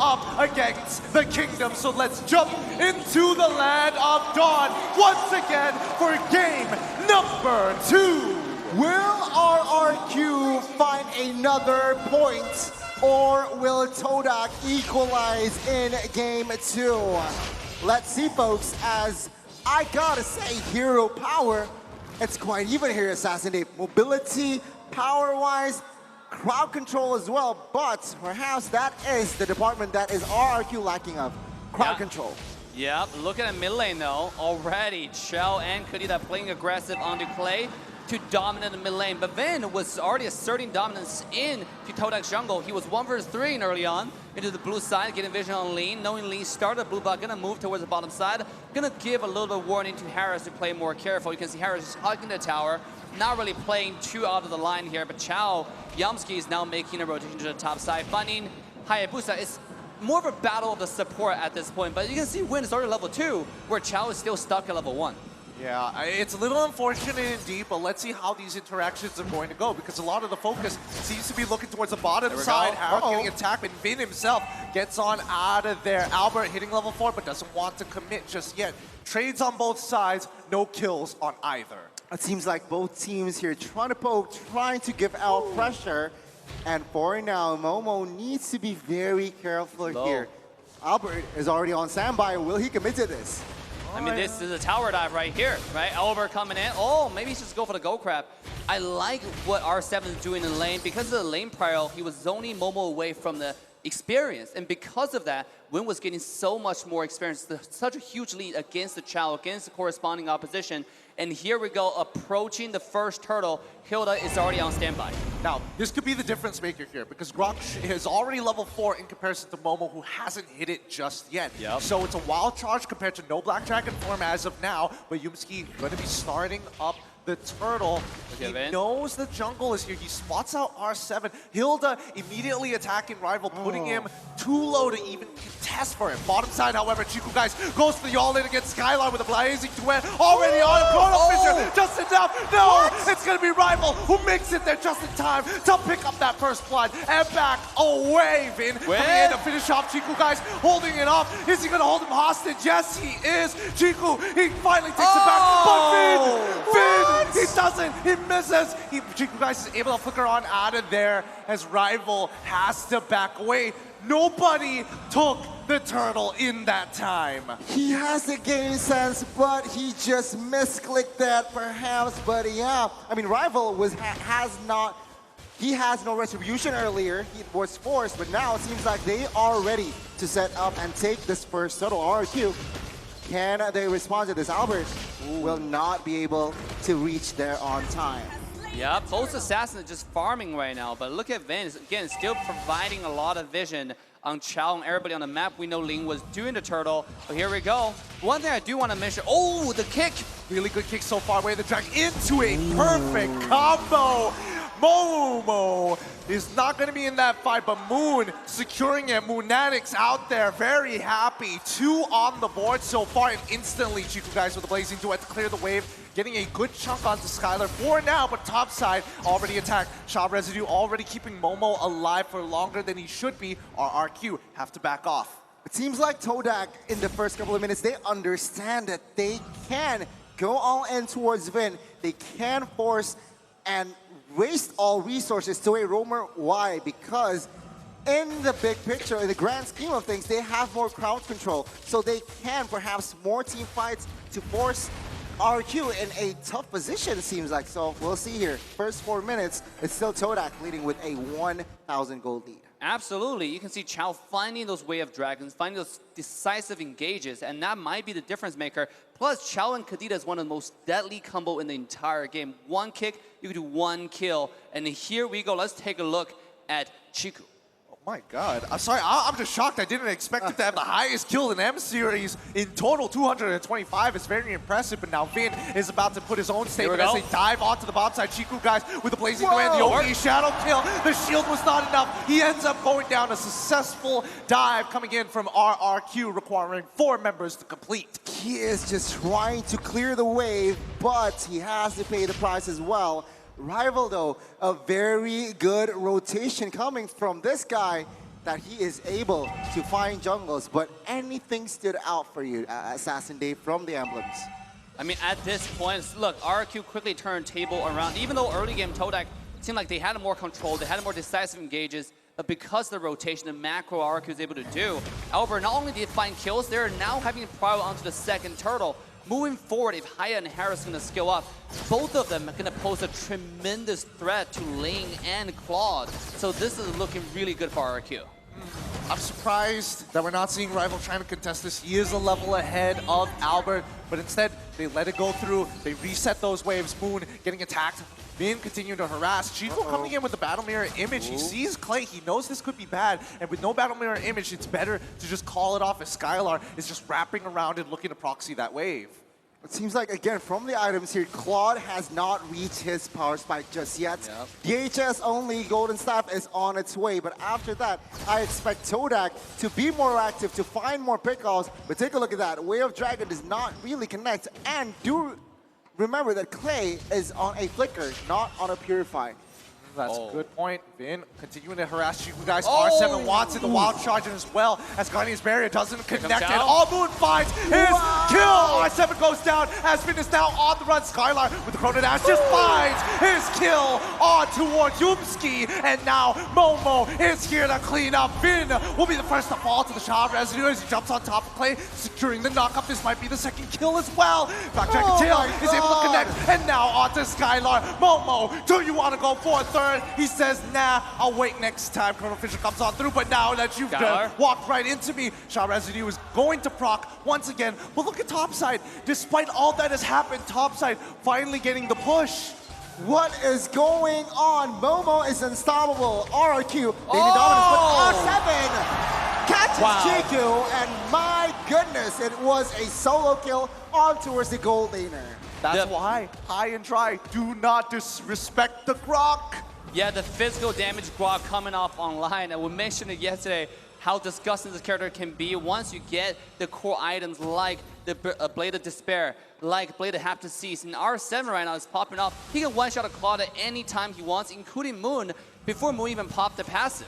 up against the kingdom. So let's jump into the land of dawn once again for game number 2. Will Rrq find another point, or will Todak equalize in game 2? Let's see, folks, as I gotta say, hero power, it's quite even here, Assassinate. Mobility, power-wise, crowd control as well, but perhaps that is the department that is Rrq lacking of, crowd control. Yeah, look at the mid lane though. Already, Chell and Kadita playing aggressive onto Clay to dominate the mid lane. But Vin was already asserting dominance in Todak's jungle. He was 1 versus 3 early on into the blue side, getting vision on Lean. Knowing Lean started blue bot, gonna move towards the bottom side. Gonna give a little bit of warning to Harris to play more careful. You can see Harris is hugging the tower. Not really playing too out of the line here, but Chao Yamski is now making a rotation to the top side, finding Hayabusa. It's more of a battle of the support at this point, but you can see Win is already level 2, where Chao is still stuck at level 1. Yeah, it's a little unfortunate indeed, but let's see how these interactions are going to go, because a lot of the focus seems to be looking towards the bottom side. Harris getting attacked, and Vin himself gets on out of there. Albert hitting level 4, but doesn't want to commit just yet. Trades on both sides, no kills on either. It seems like both teams here trying to poke, trying to give out pressure. And for now, Momo needs to be very careful here. Albert is already on standby. Will he commit to this? I mean, this is a tower dive right here, right? Albert coming in. Oh, maybe he should just go for the gold crab. I like what R7 is doing in lane. Because of the lane prior, he was zoning Momo away from the experience. And because of that, Win was getting so much more experience. Such a huge lead against the Chao, against the corresponding opposition. And here we go, approaching the first turtle. Hilda is already on standby. Now, this could be the difference maker here, because Rrq is already level 4 in comparison to Momo, who hasn't hit it just yet. So it's a wild charge compared to no Black Dragon form as of now, but Yumski going to be starting up the turtle. He knows the jungle is here. He spots out R7. Hilda immediately attacking Rival, putting him too low to even contest for him. Bottom side, however, Chiku guys goes for the all-in against Skylar with a blazing duet already on him. Chrono Fisher, just enough. No, it's going to be Rival who makes it there just in time to pick up that first blood and back away. Vin coming in to finish off Chiku guys, holding it off. Is he going to hold him hostage? Yes, he is. Chiku, he finally takes it back. But Vin, he doesn't. He misses. Chiku guys is able to flicker on out of there as Rival has to back away. Nobody took the turtle in that time. He has the game sense, but he just misclicked that perhaps. But yeah, I mean, Rival he has no retribution earlier. He was forced, but now it seems like they are ready to set up and take this first turtle. Rrq, can they respond to this? Albert will not be able to reach there on time. Yeah, both assassins are just farming right now, but look at Vince, again, still providing a lot of vision on Chao and everybody on the map. We know Ling was doing the turtle, but here we go. One thing I do want to mention, the kick. Really good kick so far, way the drag into a perfect combo. Momo is not going to be in that fight, but Moon securing it. Moonatics out there, very happy. 2 on the board so far, and instantly Chiku guys with a blazing duet to clear the wave. Getting a good chunk onto Skylar for now, but top side already attacked. Shot Residue already keeping Momo alive for longer than he should be. Rrq have to back off. It seems like Todak, in the first couple of minutes, they understand that they can go all in towards Vin. They can force and waste all resources to a roamer. Why? Because in the big picture, in the grand scheme of things, they have more crowd control. So they can perhaps more team fights to force Rrq in a tough position, it seems like. So we'll see here. First 4 minutes, it's still Todak leading with a 1,000 gold lead. Absolutely. You can see Chao finding those Way of Dragons, finding those decisive engages, and that might be the difference maker. Plus, Chao and Kadita is one of the most deadly combo in the entire game. One kick, you can do 1 kill. And here we go. Let's take a look at Chiku. My God, I'm sorry, I'm just shocked. I didn't expect it to have the highest kill in M-Series. In total, 225 is very impressive, but now Vin is about to put his own statement as they dive onto the bottom side. Chiku guys with the blazing duet, the OE shadow kill. The shield was not enough. He ends up going down. A successful dive coming in from Rrq, requiring 4 members to complete. He is just trying to clear the wave, but he has to pay the price as well. Rival, though, a very good rotation coming from this guy. that he is able to find jungles, but anything stood out for you, Assassin Dave, from the emblems? I mean, at this point, look, Rrq quickly turned table around. Even though early game Todak seemed like they had more control, they had more decisive engages, but because of the rotation, the macro Rrq was able to do. However, not only did they find kills, they're now having to prior onto the second turtle. Moving forward, if Haya and Harris are going to skill up, both of them are going to pose a tremendous threat to Ling and Claude. So this is looking really good for Rrq. I'm surprised that we're not seeing Rival trying to contest this. He is a level ahead of Albert, but instead they let it go through. They reset those waves. Moon getting attacked. Vin continuing to harass. Chico coming in with the Battle Mirror image. He sees Clay. He knows this could be bad. And with no Battle Mirror image, it's better to just call it off as Skylar is just wrapping around and looking to proxy that wave. It seems like, again, from the items here, Claude has not reached his power spike just yet. Yep. DHS only Golden Staff is on its way, but after that, I expect Todak to be more active, to find more pickoffs. But take a look at that. Way of Dragon does not really connect. And do remember that Clay is on a flicker, not on a purify. That's a good point. Vin continuing to harass you guys. R7 wants it. The wild charge as well as Guardian's Barrier doesn't connect it. All Moon finds his kill. R7 goes down as Vin is now on the run. Skylar with the Chrono Dash just finds his kill on towards Yumski. And now Momo is here to clean up. Vin will be the first to fall to the shot residue as he jumps on top of Clay, securing the knockup. This might be the second kill as well. Backtrack Tail is able to connect. And now onto Skylar. Momo, do you want to go for a third? He says, nah, I'll wait next time. Chrono Fisher comes on through, but now that you've walked right into me, Shot Residue is going to proc once again. But look at Topside. Despite all that has happened, Topside finally getting the push. What is going on? Momo is unstoppable. Rrq, daily dominance, but R7 catches Jiku, and my goodness, it was a solo kill on towards the gold laner. That's why High and Dry do not disrespect the Grok. Yeah, the physical damage Grok coming off online, and we mentioned it yesterday, how disgusting this character can be once you get the core items like the Blade of Despair, like Blade of Have to Cease. And R7 right now is popping off. He can one-shot a Claude at any time he wants, including Moon, before Moon even popped the passive.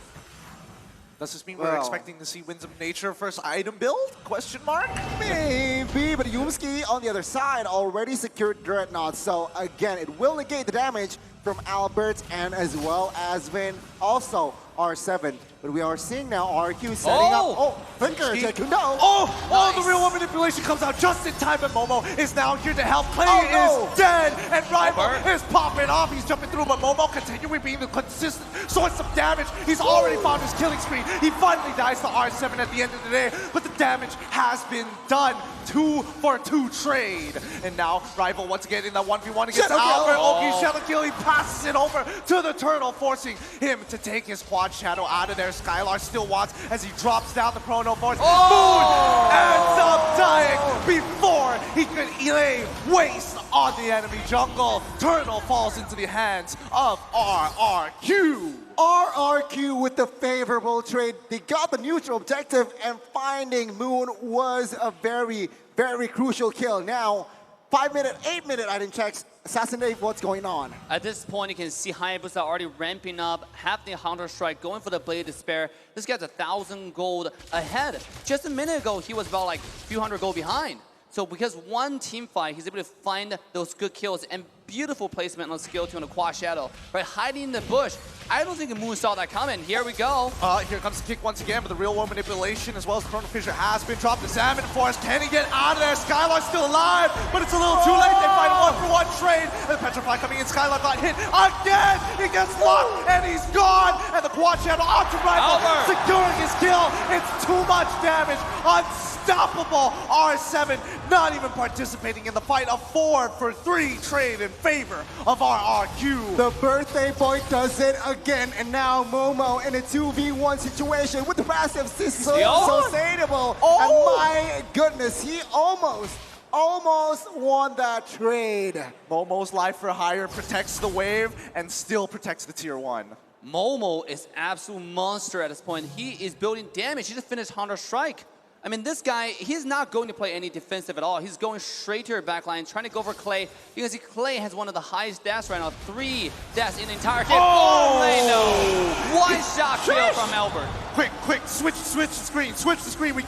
Does this mean we're expecting to see Winds of Nature first item build? Question mark? Maybe, but Yumski on the other side already secured Dreadnought. So again, it will negate the damage from Albert and as well as Vin. Also, R7. But we are seeing now Rrq setting up. Flicker, nice. The real one manipulation comes out just in time, and Momo is now here to help. Clay is dead, and Rival is popping off. He's jumping through, but Momo continuing being the consistent source of damage. He's already found his killing spree. He finally dies to R7 at the end of the day, but the damage has been done. 2-for-2 trade. And now Rival once again in that 1v1 against Albert. Okay, Shadow Kill. He passes it over to the Turtle, forcing him to take his quad shadow out of there. Skylar still wants as he drops down the Chrono Force. Moon ends up dying before he could lay waste on the enemy jungle. Turtle falls into the hands of Rrq. Rrq with the favorable trade. They got the neutral objective, and finding Moon was a very, very crucial kill. Now, 5-minute, 8-minute item checks. Assassin Dave, what's going on? At this point, you can see Hayabusa already ramping up, have the Hunter Strike, going for the Blade of Despair. This guy's 1,000 gold ahead. Just a minute ago, he was about like a few hundred gold behind. So because one team fight, he's able to find those good kills and beautiful placement on skill 2 on the Quad Shadow. Right, hiding in the bush. I don't think the Moon saw that coming. Here we go. Here comes the kick once again, but the real world manipulation as well as Chrono Fisher has been dropped. The Salmon Forest, can he get out of there? Skylar's still alive, but it's a little too late. They find a 1-for-1 trade. And the Petrify coming in, Skylar got hit again. He gets locked and he's gone. And the Quad Shadow onto Rival, securing his kill. It's too much damage. Unstoppable. R7 not even participating in the fight. A 4-for-3 trade in favor of Rrq. The birthday boy does it again, and now Momo in a 2v1 situation with the passive sustainable. And my goodness, he almost won that trade. Momo's life for hire protects the wave and still protects the tier 1. Momo is absolute monster at this point. He is building damage. He just finished Hunter Strike. I mean, this guy, he's not going to play any defensive at all. He's going straight to your backline, trying to go for Clay, because Clay has one of the highest deaths right now. 3 deaths in the entire game. Oh, no. One shot kill from Albert. quick, switch the screen. We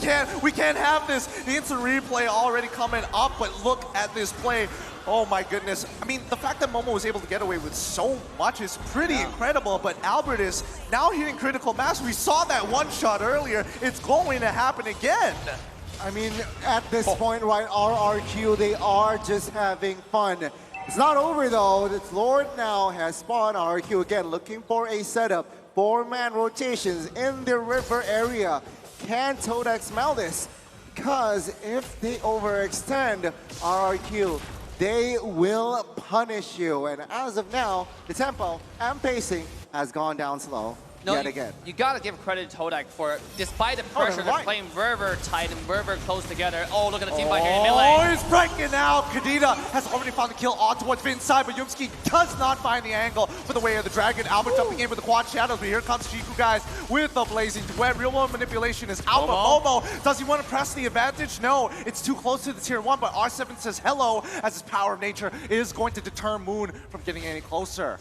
can't have this. The instant replay already coming up, but look at this play. Oh my goodness. I mean, the fact that Momo was able to get away with so much is pretty incredible, but Albert is now hitting critical mass. We saw that one shot earlier. It's going to happen again. I mean, at this point, right, Rrq, they are just having fun. It's not over though. This Lord now has spawned. Rrq again looking for a setup. 4-man rotations in the river area. Can Todak smell this? Because if they overextend Rrq, they will punish you. And as of now, the tempo and pacing has gone down slow yet again. You gotta give credit to Todak for it. Despite the pressure, they're playing very tight and very close together. Oh, look at the team fight here in melee. Oh, he's breaking out. Kadena has already found the kill on towards Vin's side, but Yumski does not find the angle for the way of the dragon. Albert jumping in with the quad shadows, but here comes Chiku, guys, with the blazing duet. Real world manipulation is out, but Momo, does he want to press the advantage? No, it's too close to the tier 1, but R7 says hello, as his power of nature is going to deter Moon from getting any closer.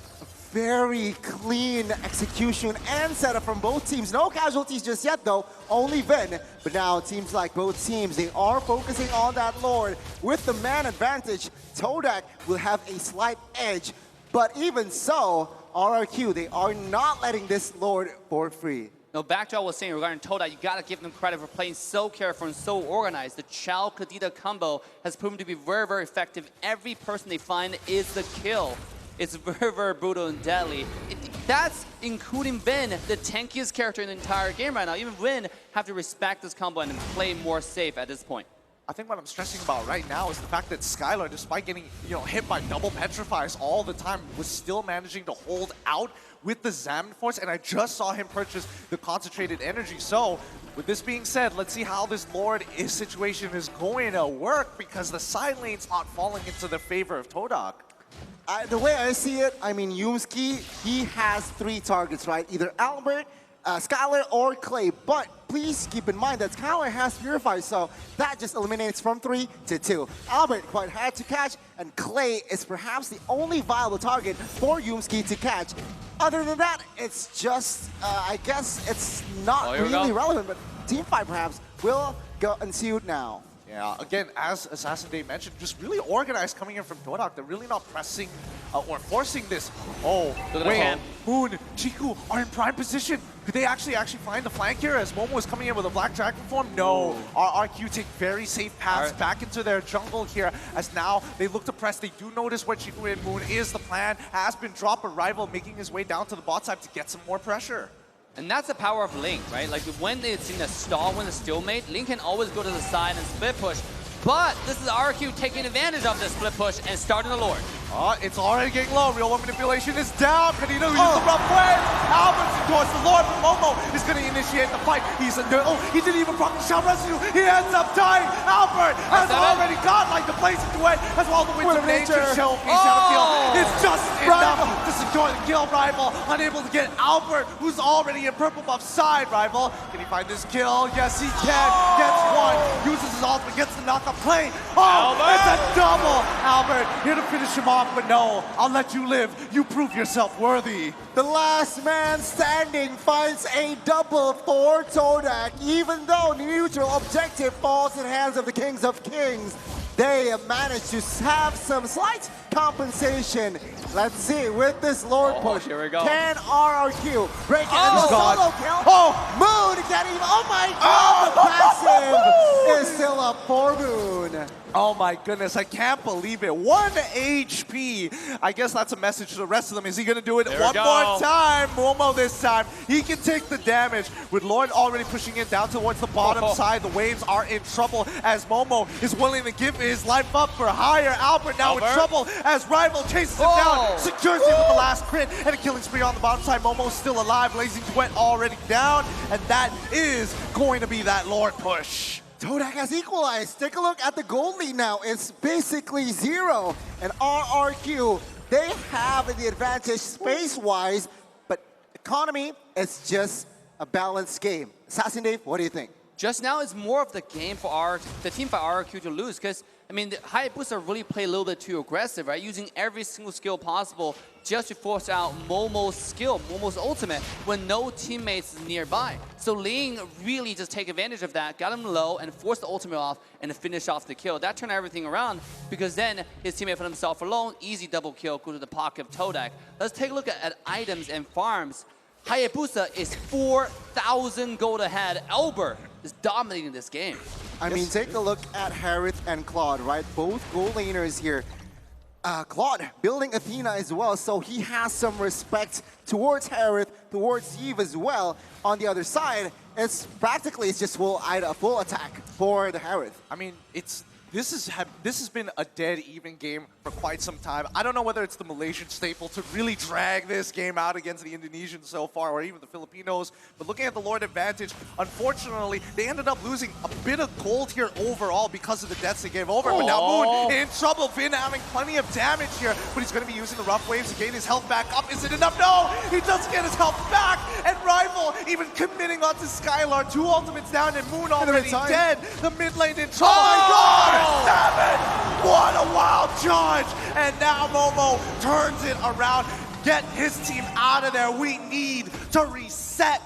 Very clean execution and setup from both teams. No casualties just yet though, only Vin. But now it seems like both teams, they are focusing on that Lord. With the man advantage, Todak will have a slight edge. But even so, Rrq, they are not letting this Lord for free. No, back to what I was saying regarding Todak, you gotta give them credit for playing so careful and so organized. The Chao Kadena combo has proven to be very effective. Every person they find is the kill. It's very brutal and deadly. That's including Vin, the tankiest character in the entire game right now. Even Vin have to respect this combo and play more safe at this point. I think what I'm stressing about right now is the fact that Skylar, despite getting hit by double petrifies all the time, was still managing to hold out with the Xamarin Force, and I just saw him purchase the concentrated energy. So, with this being said, let's see how this Lord situation is going to work, because the side lane's not falling into the favor of Todak. The way I see it, I mean, Yumski, he has 3 targets, right? Either Albert, Skylar, or Clay. But please keep in mind that Skylar has Purify, so that just eliminates from 3 to 2. Albert quite hard to catch, and Clay is perhaps the only viable target for Yumski to catch. Other than that, it's just, I guess it's not really relevant, but teamfight perhaps will go ensue now. Yeah, again, as Assassin Dave mentioned, just really organized coming in from Todak. They're really not pressing or forcing this. Oh, wait, Moon, Chiku are in prime position. Could they actually find the flank here as Momo is coming in with a Black Dragon form? No, Rrq take very safe paths back into their jungle here, as now they look to press. They do notice where Chiku and Moon is. The plan has been drop a rival, making his way down to the bot side to get some more pressure. And that's the power of Link, right? Like when it's in a stall, when it's stalemate, Link can always go to the side and split push. But this is Rrq taking advantage of this split push and starting the Lord. It's already getting low. Real world manipulation is down. Kadena uses the rough way. Albert's endorsed the Lord, but Momo is going to initiate the fight. He didn't even proc the shot residue. He ends up dying. Albert has already got like the blazing duet as well. The winds of nature show me Shadowfield. It's just enough to secure the kill. Rival unable to get Albert, who's already in purple buff side. Rival, can he find this kill? Yes, he can. Gets one. Uses his ultimate, gets the knockup play. Oh, it's a double. Albert here to finish him off. But no, I'll let you live. You prove yourself worthy. The last man standing finds a double for Todak. Even though the neutral objective falls in the hands of the Kings of Kings, they have managed to have some slight compensation. Let's see, with this Lord push, here we go. Can Rrq break it? And the solo kill? Moon getting, oh my god, the passive is still up for Moon. Oh my goodness, I can't believe it. 1 HP. I guess that's a message to the rest of them. Is he going to do it one more time? Momo this time. He can take the damage. With Lord already pushing it down towards the bottom side, the waves are in trouble as Momo is willing to give his life up for higher. Albert now in trouble as Rival chases him down, secures him with the last crit, and a killing spree on the bottom side. Momo's still alive. Blazing Duet already down, and that is going to be that Lord push. Todak has equalized. Take a look at the gold lead now. It's basically 0. And Rrq, they have the advantage space-wise, but economy is just a balanced game. Assassin Dave, what do you think? Just now, it's more of the game for the team for Rrq to lose, because I mean, the Hayabusa really played a little bit too aggressive, right? Using every single skill possible just to force out Momo's skill, Momo's ultimate, when no teammates nearby. So Ling really just take advantage of that, got him low, and forced the ultimate off, and finish off the kill. That turned everything around, because then his teammate found himself alone, easy double kill, go to the pocket of Todak. Let's take a look at items and farms. Hayabusa is 4,000 gold ahead. Albert is dominating this game. I mean, take a look at Harith and Claude, right? Both goal laners here. Claude building Athena as well, so he has some respect towards Harith, towards Eve as well. On the other side, it's just full attack for the Harith. I mean, this has been a dead even game for quite some time. I don't know whether it's the Malaysian staple to really drag this game out against the Indonesians so far, or even the Filipinos. But looking at the Lord advantage, unfortunately, they ended up losing a bit of gold here overall because of the deaths they gave over. But now Moon in trouble. Finn having plenty of damage here, but he's going to be using the rough waves to gain his health back up. Is it enough? No! He doesn't get his health back! And Rival even committing onto Skylar. 2 ultimates down and Moon already dead. The mid lane in trouble. Oh my God! 7! What a wild charge! And now Momo turns it around. Get his team out of there. We need to reset.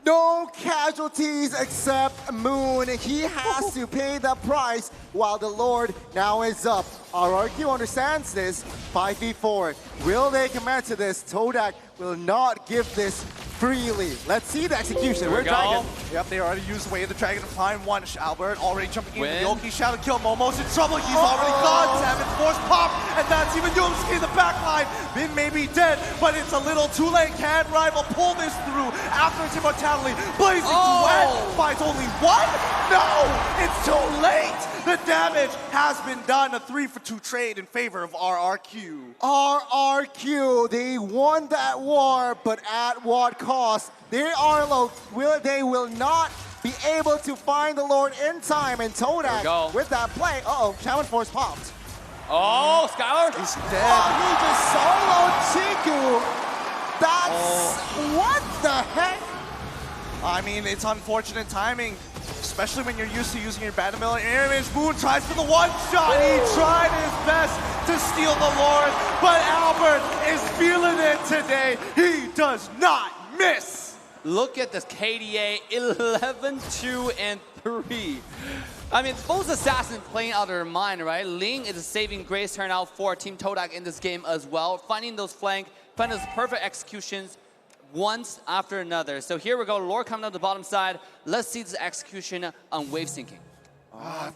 No casualties except Moon. He has to pay the price while the Lord now is up. Rrq understands this. 5v4. Will they commit to this? Todak will not give this freely. Let's see the execution. We're Dragon. Yep, they already used the way of the Dragon to find one. Albert already jumping in. The Yoki Shadow kill. Momo's in trouble. He's already gone. 7 force pop. And that's even Yumski in the back line. Vin may be dead, but it's a little too late. Can Rival pull this through after his immortality? Blazing Duet finds only one? No! It's too late! The damage has been done. A 3-for-2 trade in favor of Rrq. Rrq, they won that war, but at what cost? They will not be able to find the Lord in time. And Todak with that play. Shaman Force popped. Oh, Skylar? He's dead. He just soloed Chiku. That's what the heck? I mean, it's unfortunate timing, especially when you're used to using your Battle image. Moon tries for the one-shot. He tried his best to steal the Lord, but Albert is feeling it today. He does not miss. Look at this KDA, 11, 2, and 3. I mean, both assassins playing out of their mind, right? Ling is a saving grace turnout for Team Todak in this game as well. Finding those flank, finding those perfect executions once after another. So here we go, Lord coming down the bottom side. Let's see this execution on wave syncing.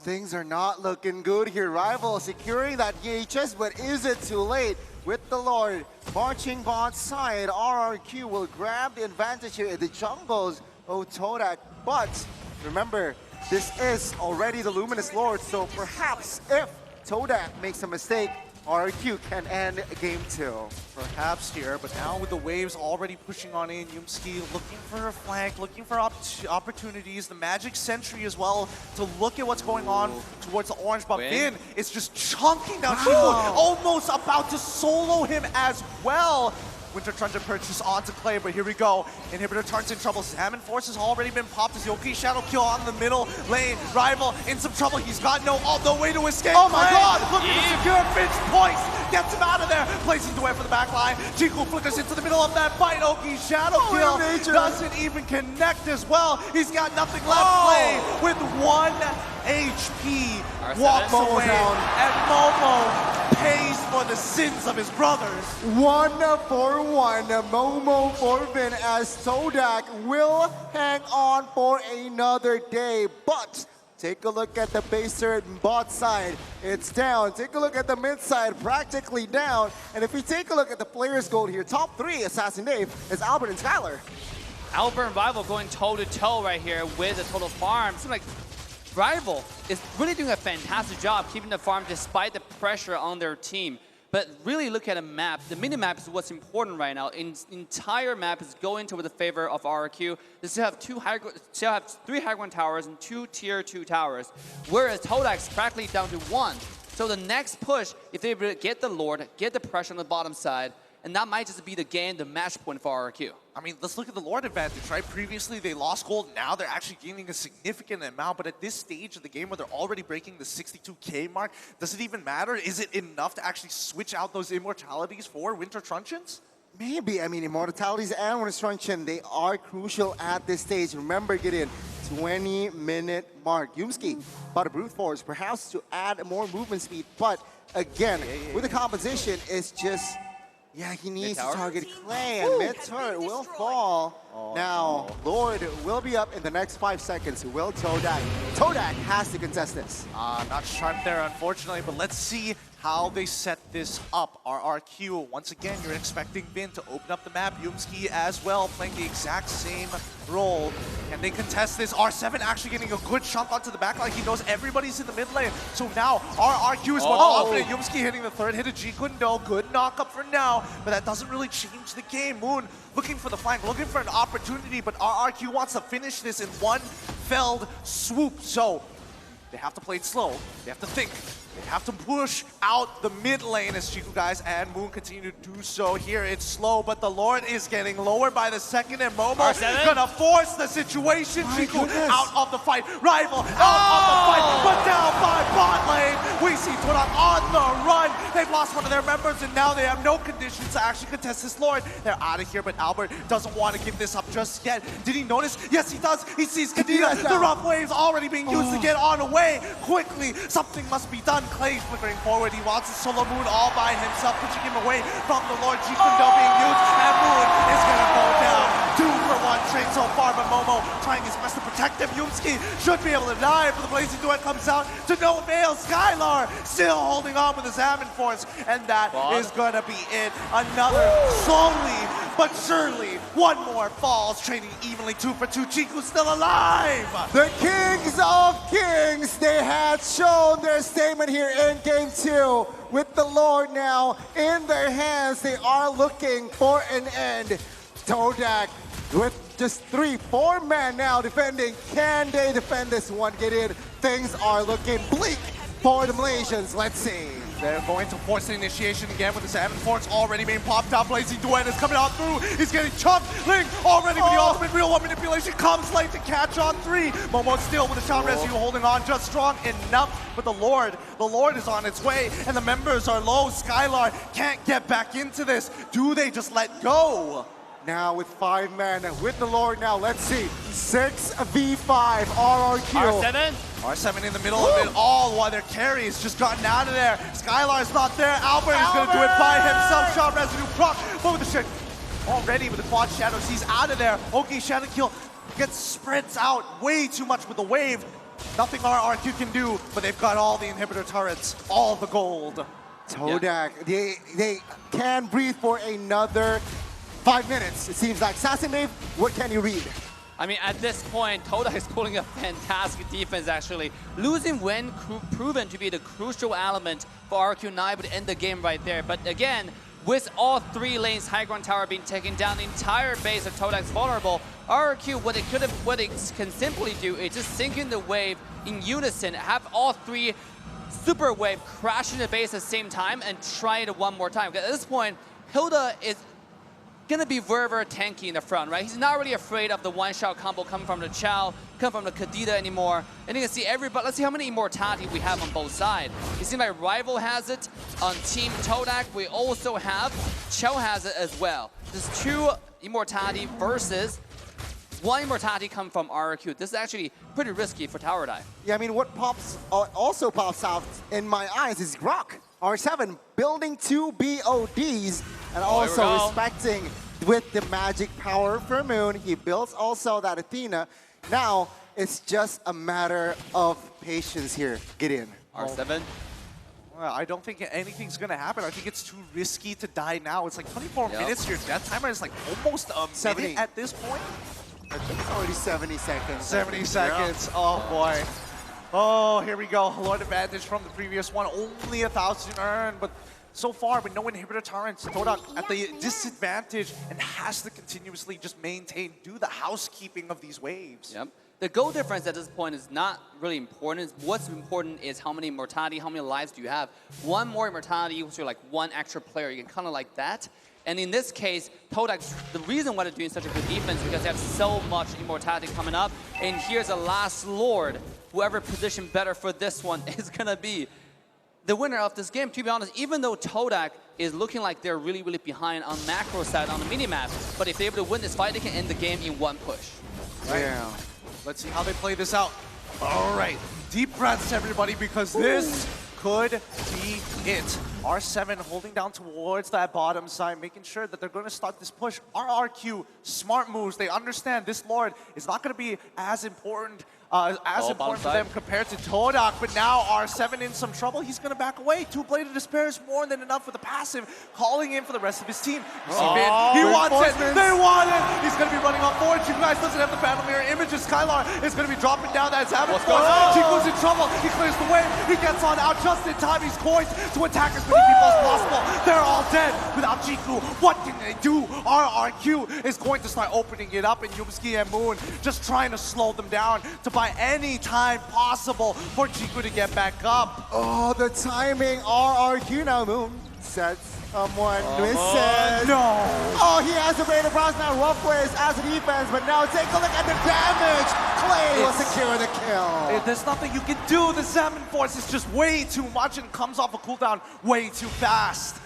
Things are not looking good here. Rival securing that EHS, but is it too late? With the Lord marching bot side, Rrq will grab the advantage here in the jungles of Todak. But remember, this is already the Luminous Lord, so perhaps if Todak makes a mistake, Rrq can end game 2. Perhaps here, but now with the waves already pushing on in, Yumski looking for a flank, looking for opportunities, the Magic Sentry as well to look at what's going on towards the orange, but Vin is just chunking down Chico, almost about to solo him as well. Winter Truncheon purchase onto Clay, but here we go. Inhibitor turns in trouble. Salmon Force has already been popped as Yoki Shadow kill on the middle lane. Rival in some trouble. He's got no way to escape. Oh my God! Looking to secure Finch points. Gets him out of there. Placing the way for the back line. Chico flickers into the middle of that fight. Oki Shadow kill doesn't even connect as well. He's got nothing left. Play with 1 HP. Walks away. And Momo pays for the sins of his brothers. 1 for 1. Momo for Vin as Todak will hang on for another day. But take a look at the base turret bot side. It's down. Take a look at the mid side, practically down. And if we take a look at the players' gold here, top 3 Assassin Dave is Albert and Skylar. Albert and Rival going toe-to-toe right here with the total farm. Seems like Rival is really doing a fantastic job keeping the farm despite the pressure on their team. But really look at a map. The mini-map is what's important right now. The entire map is going toward the favor of Rrq. They still have 3 high ground towers and 2 tier 2 towers, whereas Todak's practically down to 1. So the next push, if they get the Lord, get the pressure on the bottom side, and that might just be the game, the match point for RRQ. I mean, let's look at the Lord advantage, right? Previously, they lost gold. Now they're actually gaining a significant amount. But at this stage of the game where they're already breaking the 62K mark, does it even matter? Is it enough to actually switch out those immortalities for Winter Truncheons? Maybe. I mean, immortalities and Winter Truncheon, they are crucial at this stage. Remember, get in 20-minute mark. Yumski about a brute force, perhaps to add more movement speed. But again, with the composition, it's just... Yeah, he needs to target Clay, and mid-turret will fall. Now, Lord will be up in the next 5 seconds. Will Todak? Todak has to contest this. Not sharp there, unfortunately, but let's see how they set this up. Rrq, once again, you're expecting Vin to open up the map. Yumski as well, playing the exact same role. And they contest this. R7 actually getting a good chunk onto the back line. He knows everybody's in the mid lane. So now Rrq is more confident. Yumski hitting the third hit of G-Kundo. Good knock-up for now, but that doesn't really change the game. Moon looking for the flank, looking for an opportunity, but Rrq wants to finish this in one felled swoop. So they have to play it slow. They have to think. They have to push out the mid lane as Chiku guys and Moon continue to do so. Here it's slow, but the Lord is getting lower by the second, and Momo is gonna force the situation. Chiku out of the fight, Rival out of the fight, but down by bot lane. We see Todak on the run. They've lost one of their members, and now they have no conditions to actually contest this Lord. They're out of here, but Albert doesn't want to give this up just yet. Did he notice? Yes, he does. He sees Kadena. The rough waves already being used to get on away. Quickly, something must be done. Clay flickering forward. He wants a solo Moon all by himself, pushing him away from the Lord. G-Kundo being used, and Moon is going to go down. 2 for 1 trade so far, but Momo trying his best to protect him. Yumski should be able to die, but the Blazing Duet comes out to no avail. Skylar still holding on with his Salmon Force, and that is going to be it. Another slowly but surely one more falls, trading evenly 2 for 2. Chiku still alive. The Kings of Kings, they had shown their statement here in Game 2. With the Lord now in their hands, they are looking for an end. Todak with just 3-4 men now defending. Can they defend this one? Get in. Things are looking bleak for the Malaysians. Let's see. They're going to force the initiation again with the Salmon Force already being popped out. Blazing Duet is coming on through. He's getting chunked. Link already with the ultimate real one manipulation. Comes late to catch on 3. Momo still with the shot rescue holding on just strong enough. But the Lord is on its way, and the members are low. Skylar can't get back into this. Do they just let go? Now with 5 men, with the Lord now, let's see. 6v5, Rrq. R7? R7 in the middle of it all while their carry has just gotten out of there. Skylar's not there. Albert is going to do it by himself. Shot residue proc. But with the shit already with the quad shadows, he's out of there. Okay, shadow kill gets spreads out way too much with the wave. Nothing Rrq can do, but they've got all the inhibitor turrets, all the gold. Todak, they can breathe for another 5 minutes. It seems like. Assassin Dave, what can you read? I mean, at this point, Todak is pulling a fantastic defense, actually. Losing when proven to be the crucial element for RQ9 would end the game right there. But again, with all 3 lanes, high ground tower being taken down, the entire base of Todak's vulnerable, RQ, what they can simply do is just sink in the wave in unison, have all 3 super wave crash in the base at the same time, and try it one more time. Because at this point, Hilda is gonna be very, very tanky in the front, right? He's not really afraid of the one-shot combo coming from the Chow, coming from the Kadena anymore. And you can see everybody, let's see how many immortality we have on both sides. It seems like Rival has it on Team Todak. We also have Chow has it as well. There's 2 immortality versus 1 immortality come from Rrq. This is actually pretty risky for tower dive. Yeah, I mean, what also pops out in my eyes is Rrq. R7 building 2 BODs and also respecting with the magic power for Moon. He builds also that Athena. Now it's just a matter of patience here. Get in. R7. Well, I don't think anything's going to happen. I think it's too risky to die now. It's like 24 minutes. Your death timer is like almost a minute at this point. I think it's already 70 seconds. 70 seconds. Oh, boy. Oh, here we go. Lord advantage from the previous one. Only 1,000 earned, but so far with no inhibitor turrets, Todak at the disadvantage and has to continuously just do the housekeeping of these waves. Yep. The goal difference at this point is not really important. What's important is how many immortality, how many lives do you have. 1 more immortality equals to like 1 extra player. You can kind of like that. And in this case, Todak, the reason why they're doing such a good defense is because they have so much immortality coming up. And here's a last Lord. Whoever positioned better for this one is going to be the winner of this game. To be honest, even though Todak is looking like they're really, really behind on macro side on the minimap, but if they're able to win this fight, they can end the game in one push. Right? Yeah. Let's see how they play this out. All right, deep breaths, everybody, because this could be it. R7 holding down towards that bottom side, making sure that they're going to start this push. Rrq, smart moves. They understand this Lord is not going to be as important for them compared to Todak, but now R7 in some trouble. He's going to back away. Two-Bladed Despair is more than enough with the passive, calling in for the rest of his team. You see Vin, he wants it. They want it. He's going to be running off forward. You guys doesn't have the battle mirror images. Skylar is going to be dropping down that Savage Force. Chico's in trouble. He clears the way. He gets on out just in time. He's coins to attack as many people as possible. They're all dead without Chico. What can they do? Rrq is going to start opening it up, and Yumski and Moon just trying to slow them down to buy any time possible for Chico to get back up. Oh, the timing. Rrq now. Moon sets someone misses. No. Oh, he has a Raider Bronze now. Rough ways as a defense, but now take a look at the damage. Clay will secure the kill. There's nothing you can do. The Salmon Force is just way too much and comes off a cooldown way too fast.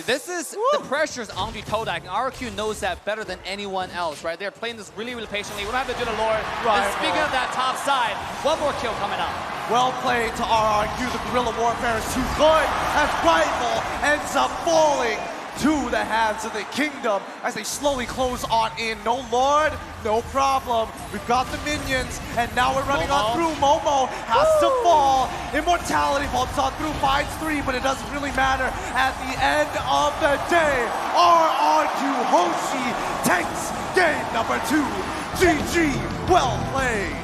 This is the pressure's onto Todak, and Rrq knows that better than anyone else, right? They're playing this really, really patiently. We don't have to do the Lord. Right. And speaking of that top side, one more kill coming up. Well played to Rrq. The guerrilla warfare is too good as Rifle ends up falling to the hands of the Kingdom as they slowly close on in. No Lord, no problem. We've got the minions, and now we're running on through. Momo has to fall. Immortality bumps on through, finds 3, but it doesn't really matter. At the end of the day, Rrq Hoshi takes game number 2. GG, well played.